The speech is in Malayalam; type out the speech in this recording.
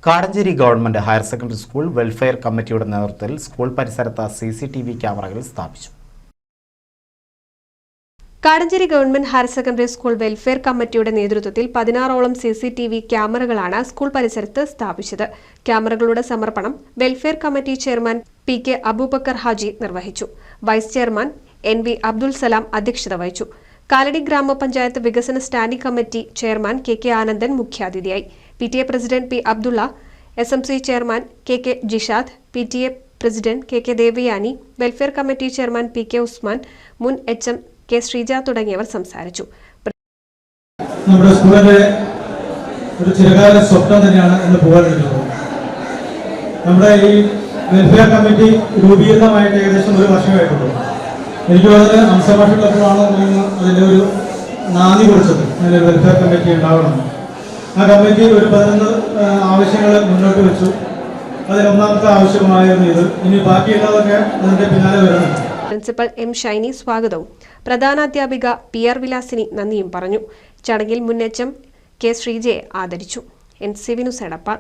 Kadancheri government higher secondary school welfare കമ്മിറ്റിയുടെ നേതൃത്വത്തിൽ സ്കൂൾ പരിസരത്ത് CCTV ക്യാമറകൾ സ്ഥാപിച്ചു. Kadancheri government higher secondary school welfare കമ്മിറ്റിയുടെ നേതൃത്വത്തിൽ 16ഓളം CCTV ക്യാമറകളാണ് സ്കൂൾ പരിസരത്ത് സ്ഥാപിച്ചത്. ക്യാമറകളുടെ സമർപ്പണം welfare committee chairman PK Abubakar Haji നിർവഹിച്ചു. Vice chairman NV Abdul Salam അധ്യക്ഷത വഹിച്ചു. കാലടി ഗ്രാമപഞ്ചായത്ത് വികസന standing committee chairman KK Anandan മുഖ്യാതിഥിയായി. PTA president P Abdulla, SMC chairman KK Jishad, PTA president KK Devayani, welfare committee chairman PK Usman, മുൻ HM K ശ്രീജ തുടങ്ങിയവർ സംസാരിച്ചു. നമ്മുടെ സ്കൂളിന്റെ ഒരു ചിരകാല സ്വപ്നം തന്നെയാണ് ഇന്ന് പോകാനിരിക്കുന്നത്. നമ്മുടെ ഈ വെൽഫെയർ കമ്മിറ്റി രൂപീകൃതമായിട്ട് ഏകദേശം 1 വർഷമായിട്ടുള്ളൂ. എനിക്ക് വളരെ അംശമായിട്ടുള്ളപ്പോഴാണ് അതിൻ്റെ ഒരു നാന്ദി കുറിച്ചത്. അതിൻ്റെ വെൽഫെയർ കമ്മിറ്റി ഉണ്ടാവണം. ആ കമ്മിറ്റി ഒരു 11 ആവശ്യങ്ങൾ മുന്നോട്ട് വെച്ചു. അതിലൊന്നാമത്തെ ആവശ്യമായിരുന്നു ഇത്. ഇനി ബാക്കിയുള്ളതൊക്കെ അതിൻ്റെ പിന്നാലെ വരുന്നുണ്ട്. പ്രിൻസിപ്പൽ M ഷൈനി സ്വാഗതവും പ്രധാനാധ്യാപിക PR വിലാസിനി നന്ദിയും പറഞ്ഞു. ചടങ്ങിൽ മുൻ HM K ശ്രീജയെ ആദരിച്ചു. NC വിനുസ് എടപ്പാൾ.